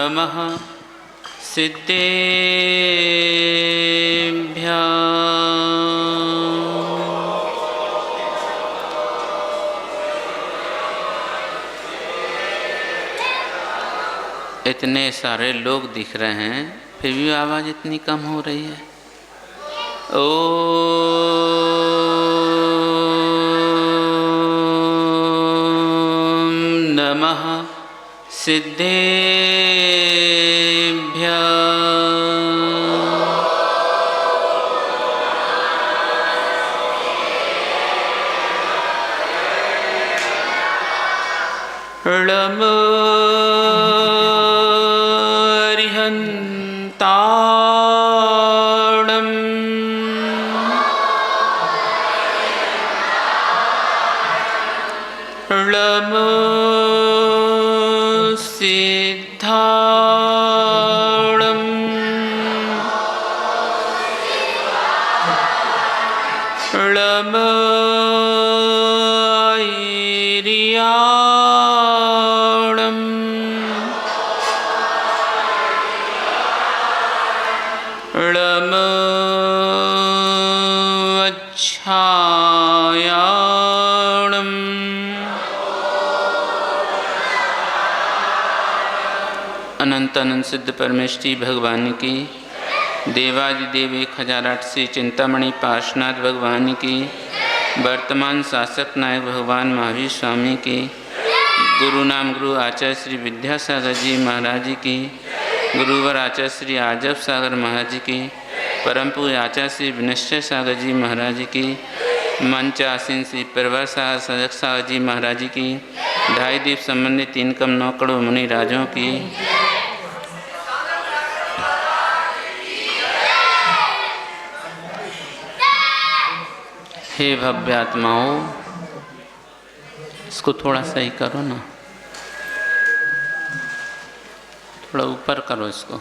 नमः सिद्धेभ्यः। इतने सारे लोग दिख रहे हैं, फिर भी आवाज़ इतनी कम हो रही है। ओम नमः सिद्धेभ्यः। ळमरिहन्ताणम् ळमसिद्धाणम् ळमैर्याणम् ळमच्छायाणम् अनंत अनंत सिद्ध परमेष्ठी भगवान की, देवादिदेव 1008 से चिंतामणि पार्श्वनाथ भगवान की, वर्तमान शासक नायक भगवान महावीर स्वामी की, गुरु नाम गुरु आचार्य श्री विद्यासागर जी महाराज जी की, गुरुवर आचार्य श्री आजब सागर महाराज जी की, परम पूज्य आचार्य श्री विनश्चय सागर जी महाराज जी की, मंच आसीन श्री परवर सागर सजक सागर जी महाराज जी की, ढाई दीप संबंधित 3 कम 9 करोड़ मुनि राजों की, हे भव्य आत्माओं, इसको थोड़ा सही करो ना, थोड़ा ऊपर करो इसको।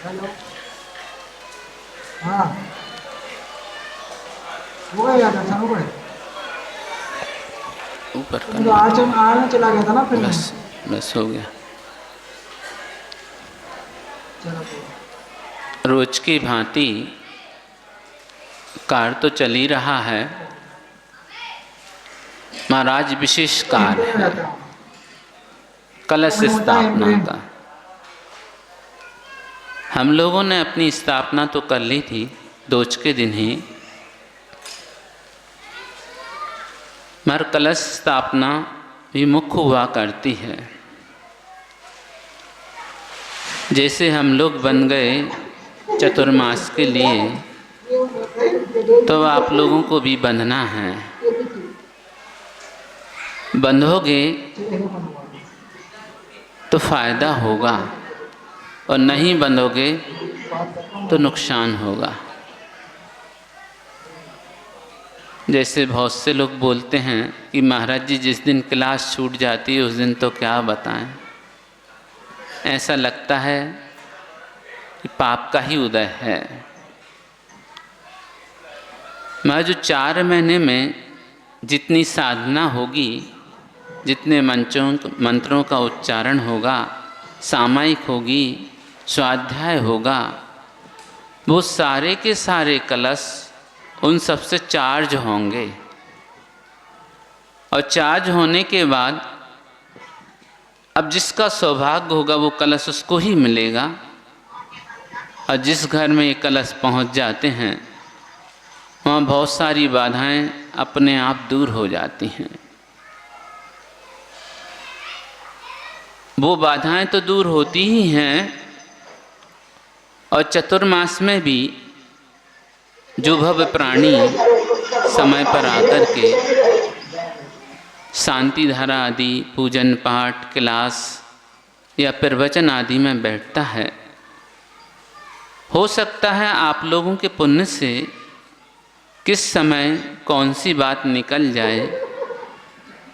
हेलो, हाँ, हो गया दर्शन हो गए। ऊपर तो करो। आज आने चला गया था ना फिर। बस हो गया। चलो रोज की भांति कार्य तो चल ही रहा है, महाराज विशेष कार्य है कलश स्थापना का। हम लोगों ने अपनी स्थापना तो कर ली थी दोज के दिन ही, मगर कलश स्थापना भी मुख्य हुआ करती है। जैसे हम लोग बन गए चतुर्मास के लिए, तो आप लोगों को भी बंधना है। बंधोगे तो फायदा होगा और नहीं बंधोगे तो नुकसान होगा। जैसे बहुत से लोग बोलते हैं कि महाराज जी जिस दिन क्लास छूट जाती है उस दिन तो क्या बताएं। ऐसा लगता है कि पाप का ही उदय है। मगर जो 4 महीने में जितनी साधना होगी, जितने मंत्रों का उच्चारण होगा, सामायिक होगी, स्वाध्याय होगा, वो सारे के सारे कलश उन सबसे चार्ज होंगे। और चार्ज होने के बाद अब जिसका सौभाग्य होगा वो कलश उसको ही मिलेगा। और जिस घर में ये कलश पहुंच जाते हैं वहाँ बहुत सारी बाधाएं अपने आप दूर हो जाती हैं। वो बाधाएं तो दूर होती ही हैं, और चतुर्मास में भी जो भव्य प्राणी समय पर आकर के शांति धारा आदि, पूजन पाठ, क्लास या प्रवचन आदि में बैठता है, हो सकता है आप लोगों के पुण्य से किस समय कौन सी बात निकल जाए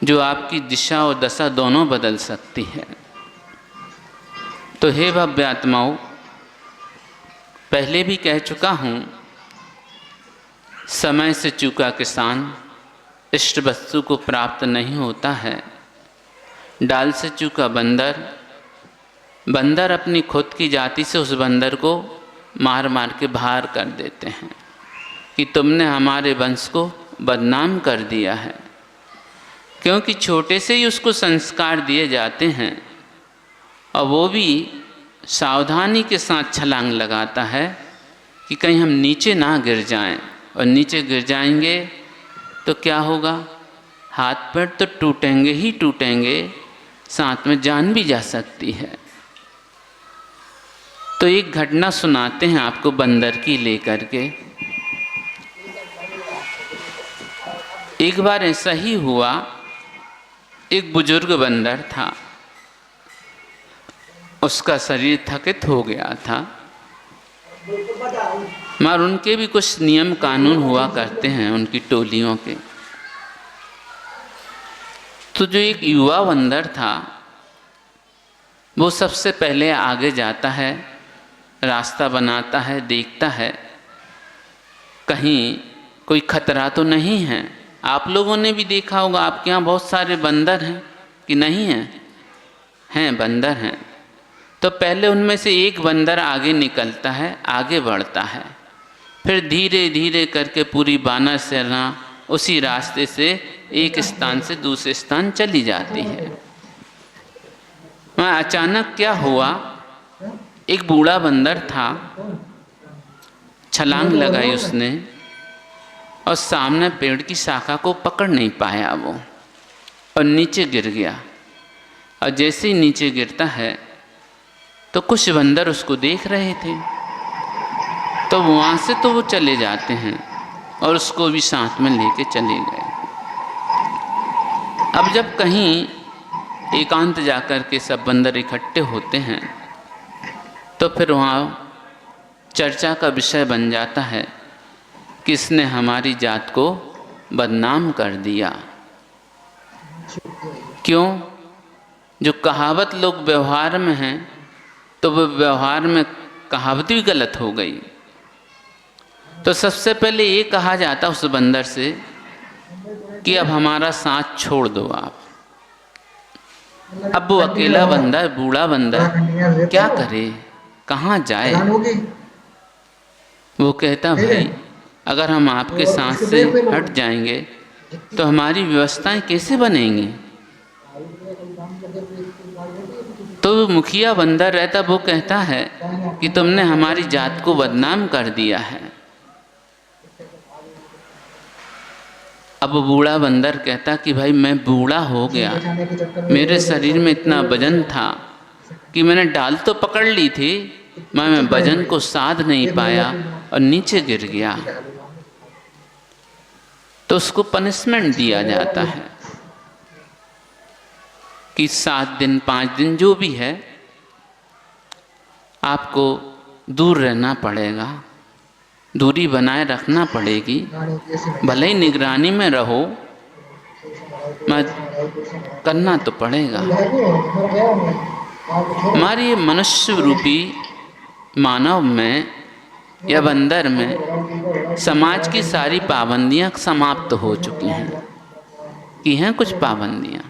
जो आपकी दिशा और दशा दोनों बदल सकती है। तो हे भव्य आत्माओं, पहले भी कह चुका हूँ, समय से चूका किसान इष्ट वस्तु को प्राप्त नहीं होता है। डाल से चूका बंदर, बंदर अपनी खुद की जाति से उस बंदर को मार मार के बाहर कर देते हैं कि तुमने हमारे वंश को बदनाम कर दिया है। क्योंकि छोटे से ही उसको संस्कार दिए जाते हैं और वो भी सावधानी के साथ छलांग लगाता है कि कहीं हम नीचे ना गिर जाएं, और नीचे गिर जाएंगे तो क्या होगा, हाथ पैर तो टूटेंगे ही टूटेंगे, साथ में जान भी जा सकती है। तो एक घटना सुनाते हैं आपको बंदर की लेकर के। एक बार ऐसा ही हुआ, एक बुजुर्ग बंदर था, उसका शरीर थकित हो गया था, मगर उनके भी कुछ नियम कानून हुआ करते हैं उनकी टोलियों के। तो जो एक युवा बंदर था वो सबसे पहले आगे जाता है, रास्ता बनाता है, देखता है कहीं कोई खतरा तो नहीं है। आप लोगों ने भी देखा होगा, आपके यहाँ बहुत सारे बंदर हैं कि नहीं हैं? हैं, बंदर हैं। तो पहले उनमें से एक बंदर आगे निकलता है, आगे बढ़ता है, फिर धीरे धीरे करके पूरी बानर सेना उसी रास्ते से एक स्थान से दूसरे स्थान चली जाती है। वहाँ अचानक क्या हुआ, एक बूढ़ा बंदर था, छलांग लगाई उसने और सामने पेड़ की शाखा को पकड़ नहीं पाया वो, और नीचे गिर गया। और जैसे ही नीचे गिरता है तो कुछ बंदर उसको देख रहे थे, तो वहाँ से तो वो चले जाते हैं और उसको भी साथ में लेके चले गए। अब जब कहीं एकांत जाकर के सब बंदर इकट्ठे होते हैं तो फिर वहाँ चर्चा का विषय बन जाता है, किसने हमारी जात को बदनाम कर दिया। क्यों? जो कहावत लोग व्यवहार में हैं तो वो व्यवहार में कहावत भी गलत हो गई। तो सबसे पहले ये कहा जाता उस बंदर से कि अब हमारा साथ छोड़ दो आप। अब वो अकेला बंदर, बूढ़ा बंदर क्या करे, कहाँ जाए? वो कहता, भाई अगर हम आपके साथ से हट जाएंगे तो हमारी व्यवस्थाएं कैसे बनेंगी? तो मुखिया बंदर रहता, वो कहता है कि तुमने हमारी जात को बदनाम कर दिया है। अब बूढ़ा बंदर कहता कि भाई मैं बूढ़ा हो गया, मेरे शरीर में इतना वजन था कि मैंने डाल तो पकड़ ली थी, मैं वजन को साध नहीं पाया और नीचे गिर गया। तो उसको पनिशमेंट दिया जाता है कि 7 दिन 5 दिन जो भी है आपको दूर रहना पड़ेगा, दूरी बनाए रखना पड़ेगी, भले ही निगरानी में रहो, मगर करना तो पड़ेगा। हमारी ये मनुष्य रूपी मानव में या बंदर में समाज की सारी पाबंदियां समाप्त हो चुकी हैं, कि हैं कुछ पाबंदियां।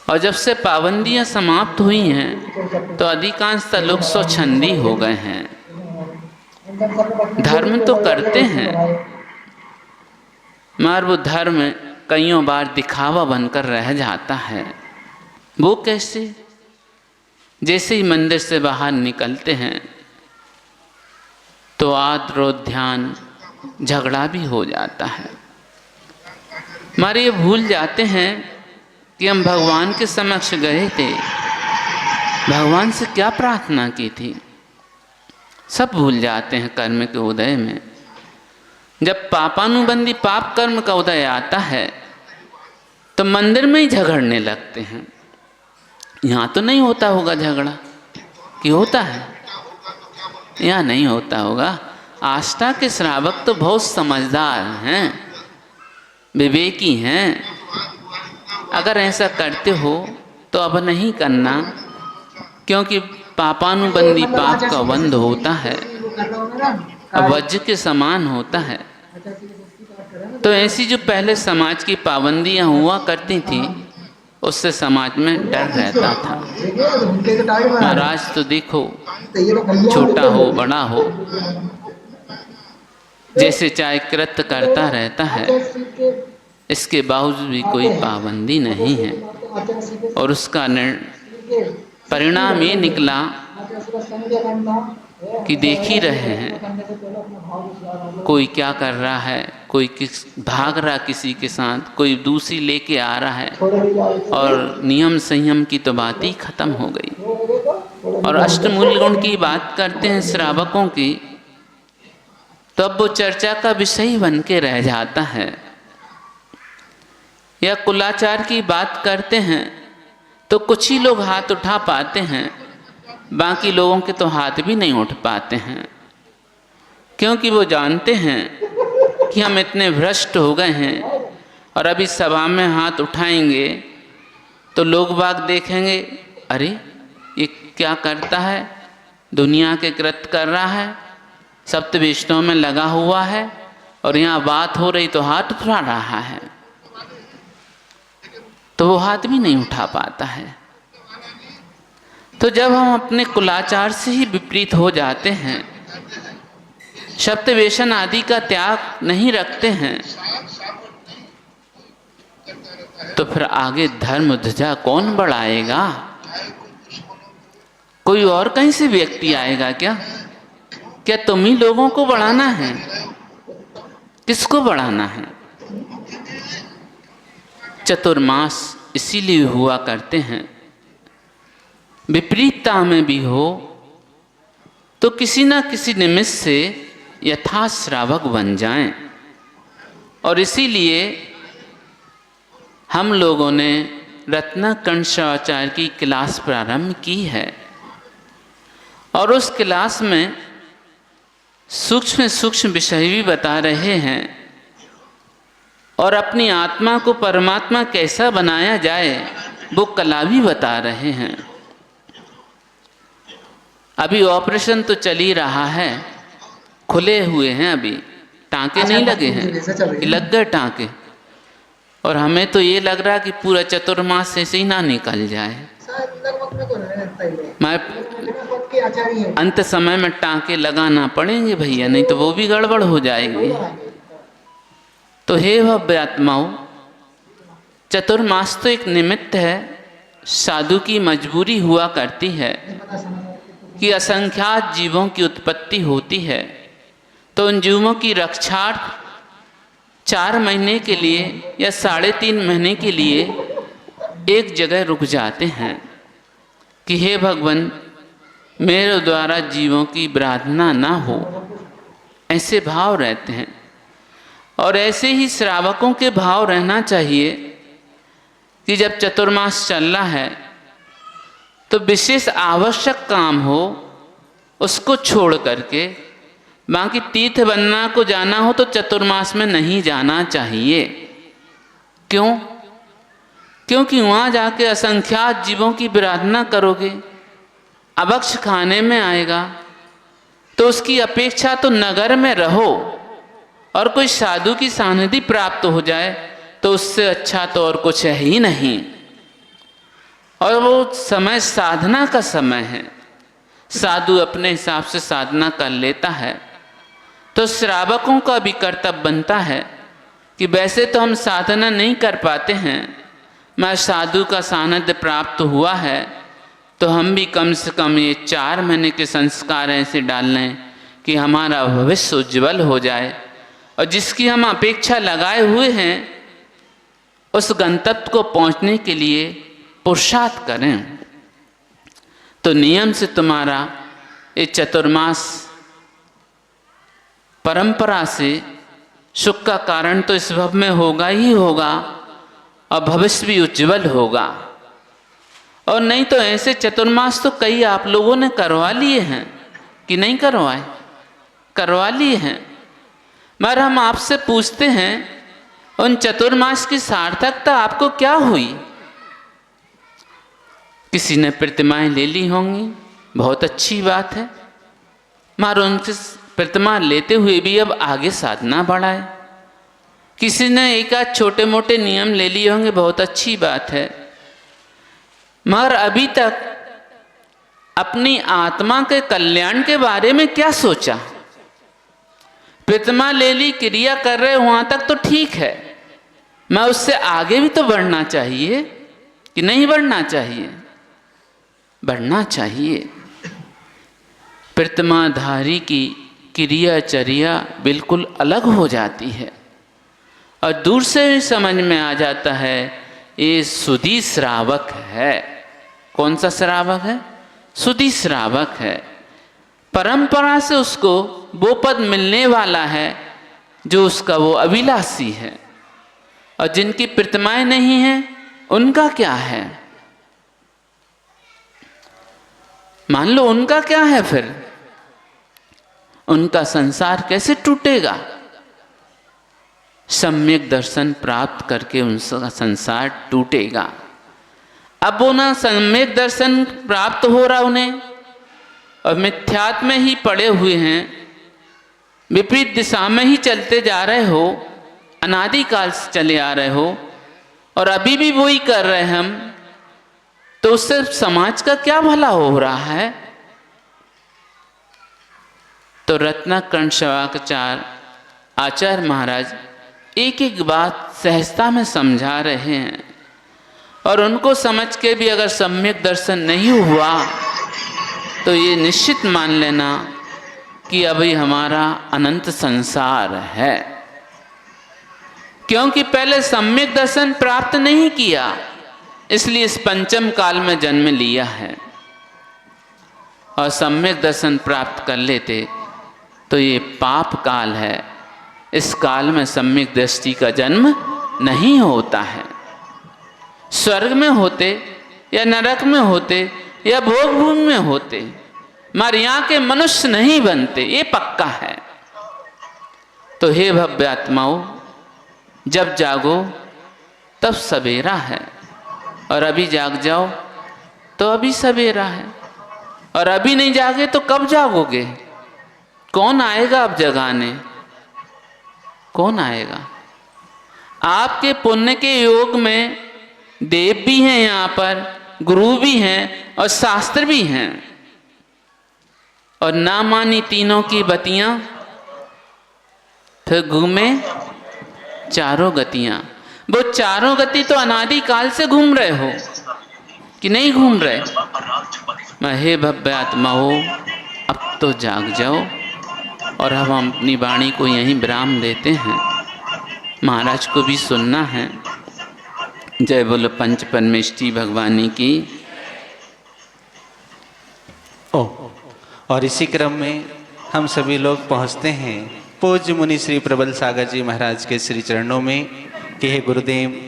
और जब से पाबंदियां समाप्त हुई हैं तो अधिकांशतः लोग स्वच्छंदी हो गए हैं। धर्म तो करते हैं मगर वो धर्म कईयों बार दिखावा बनकर रह जाता है। वो कैसे? जैसे ही मंदिर से बाहर निकलते हैं तो आद्रोध ध्यान झगड़ा भी हो जाता है। हमारे ये भूल जाते हैं कि हम भगवान के समक्ष गए थे, भगवान से क्या प्रार्थना की थी, सब भूल जाते हैं कर्म के उदय में। जब पापानुबंधी पाप कर्म का उदय आता है तो मंदिर में ही झगड़ने लगते हैं। यहाँ तो नहीं होता होगा झगड़ा, कि होता है? यहाँ नहीं होता होगा। आस्था के श्रावक तो बहुत समझदार हैं, विवेकी हैं। अगर ऐसा करते हो तो अब नहीं करना, क्योंकि पापानुबंधी पाप का बंध होता है, वज्र के समान होता है। तो ऐसी जो पहले समाज की पाबंदियां हुआ करती थी, उससे समाज में डर रहता था। महाराज तो देखो, छोटा हो बड़ा हो, जैसे चाहे कृत्य करता रहता है, इसके बावजूद भी कोई पाबंदी नहीं है। और उसका परिणाम ये निकला कि देख ही रहे हैं, कोई क्या कर रहा है, कोई भाग रहा किसी के साथ, कोई दूसरी लेके आ रहा है, और नियम संयम की तो बात ही खत्म हो गई। और अष्टमूल गुण की बात करते हैं श्रावकों की, तो अब वो चर्चा का विषय ही बन के रह जाता है। या कुलाचार की बात करते हैं तो कुछ ही लोग हाथ उठा पाते हैं, बाकी लोगों के तो हाथ भी नहीं उठ पाते हैं, क्योंकि वो जानते हैं कि हम इतने भ्रष्ट हो गए हैं, और अभी सभा में हाथ उठाएंगे तो लोग बाग देखेंगे, अरे ये क्या करता है, दुनिया के कृत्य कर रहा है, सप्त वैष्णव में लगा हुआ है, और यहाँ बात हो रही तो हाथ उठा रहा है, तो वो हाथ भी नहीं उठा पाता है। तो जब हम अपने कुलाचार से ही विपरीत हो जाते हैं, शब्द वेशन आदि का त्याग नहीं रखते हैं, तो फिर आगे धर्म ध्वजा कौन बढ़ाएगा? कोई और कहीं से व्यक्ति आएगा क्या? क्या तुम ही लोगों को बढ़ाना है? किसको बढ़ाना है? चतुर्मास इसीलिए हुआ करते हैं, विपरीतता में भी हो तो किसी न किसी निमित्त से यथा श्रावक बन जाएं। और इसीलिए हम लोगों ने रत्नाकर्ण शिवाचार्य की क्लास प्रारंभ की है, और उस क्लास में सूक्ष्म सूक्ष्म विषय भी बता रहे हैं, और अपनी आत्मा को परमात्मा कैसा बनाया जाए वो कला भी बता रहे हैं। अभी ऑपरेशन तो चल ही रहा है, खुले हुए हैं, अभी टाँके नहीं लगे हैं, लग गए टाँके, और हमें तो ये लग रहा कि पूरा चतुर्मास से ही ना निकल जाए। मैं अंत समय में टाँके लगाना पड़ेंगे भैया, नहीं तो वो भी गड़बड़ हो जाएगी। तो हे भव्य आत्माओं, चतुर्मास तो एक निमित्त है, साधु की मजबूरी हुआ करती है कि असंख्यात जीवों की उत्पत्ति होती है, तो उन जीवों की रक्षार्थ 4 महीने के लिए या 3.5 महीने के लिए एक जगह रुक जाते हैं कि हे भगवान, मेरे द्वारा जीवों की प्रार्थना ना हो, ऐसे भाव रहते हैं। और ऐसे ही श्रावकों के भाव रहना चाहिए कि जब चतुर्मास चल रहा है तो विशेष आवश्यक काम हो उसको छोड़ करके बाकी तीर्थ बनना को जाना हो तो चतुर्मास में नहीं जाना चाहिए। क्यों? क्योंकि वहाँ जाके असंख्यात जीवों की प्रार्थना करोगे, अभक्ष खाने में आएगा, तो उसकी अपेक्षा तो नगर में रहो और कोई साधु की सानिध्य प्राप्त हो जाए तो उससे अच्छा तो और कुछ है ही नहीं। और वो समय साधना का समय है, साधु अपने हिसाब से साधना कर लेता है, तो श्रावकों का भी कर्तव्य बनता है कि वैसे तो हम साधना नहीं कर पाते हैं, मैं साधु का सानिध्य प्राप्त हुआ है, तो हम भी कम से कम ये 4 महीने के संस्कार ऐसे डाल लें कि हमारा भविष्य उज्जवल हो जाए, और जिसकी हम अपेक्षा लगाए हुए हैं उस गंतव्य को पहुंचने के लिए पुरुषार्थ करें। तो नियम से तुम्हारा ये चतुर्मास परंपरा से सुख का कारण तो इस भव में होगा ही होगा, और भविष्य भी उज्जवल होगा। और नहीं तो ऐसे चतुर्मास तो कई आप लोगों ने करवा लिए हैं कि नहीं करवाए? करवा लिए हैं। मगर हम आपसे पूछते हैं, उन चतुर्मास की सार्थकता आपको क्या हुई? किसी ने प्रतिमाएं ले ली होंगी, बहुत अच्छी बात है, मगर उनसे प्रतिमा लेते हुए भी अब आगे साधना बढ़ाए। किसी ने एक आध छोटे मोटे नियम ले लिए होंगे, बहुत अच्छी बात है, मगर अभी तक अपनी आत्मा के कल्याण के बारे में क्या सोचा? प्रतिमा ले ली, क्रिया कर रहे, वहां तक तो ठीक है, मैं उससे आगे भी तो बढ़ना चाहिए कि नहीं बढ़ना चाहिए? बढ़ना चाहिए। प्रतिमाधारी की क्रियाचर्या बिल्कुल अलग हो जाती है और दूर से ही समझ में आ जाता है ये सुधी श्रावक है। कौन सा श्रावक है? सुधी श्रावक है। परंपरा से उसको वो पद मिलने वाला है जो उसका वो अभिलाषी है। और जिनकी प्रतिमाएं नहीं हैं उनका क्या है? मान लो उनका क्या है फिर? उनका संसार कैसे टूटेगा? सम्यक दर्शन प्राप्त करके उनका संसार टूटेगा। अब वो ना सम्यक दर्शन प्राप्त हो रहा उन्हें और मिथ्यात्व में ही पड़े हुए हैं, विपरीत दिशा में ही चलते जा रहे हो, अनादिकाल से चले आ रहे हो और अभी भी वही कर रहे हैं हम, तो उससे समाज का क्या भला हो रहा है? तो रत्नाकर्ण शवाचार्य आचार्य महाराज एक एक बात सहजता में समझा रहे हैं और उनको समझ के भी अगर सम्यक दर्शन नहीं हुआ तो ये निश्चित मान लेना कि अभी हमारा अनंत संसार है, क्योंकि पहले सम्यक दर्शन प्राप्त नहीं किया, इसलिए इस पंचम काल में जन्म लिया है। और सम्यक दर्शन प्राप्त कर लेते तो ये पाप काल है, इस काल में सम्यक दृष्टि का जन्म नहीं होता है। स्वर्ग में होते या नरक में होते या भोग भूमि में होते, मगर यहाँ के मनुष्य नहीं बनते, ये पक्का है। तो हे भव्य आत्माओं, जब जागो तब सवेरा है और अभी जाग जाओ तो अभी सवेरा है, और अभी नहीं जागे तो कब जागोगे? कौन आएगा अब जगाने? कौन आएगा? आपके पुण्य के योग में देव भी हैं, यहाँ पर गुरु भी हैं और शास्त्र भी हैं, और ना मानी तीनों की बतियां, फिर घूमे चारों गतियां। वो चारों गति तो अनादिकाल से घूम रहे हो कि नहीं घूम रहे? मैं हे भव्य आत्माओं, अब तो जाग जाओ। और हम अपनी वाणी को यहीं विराम देते हैं, महाराज को भी सुनना है। जय बोलो पंच परमेष्ठी भगवानी की। और इसी क्रम में हम सभी लोग पहुंचते हैं पूज्य मुनि श्री प्रबल सागर जी महाराज के श्री चरणों में कि हे गुरुदेव,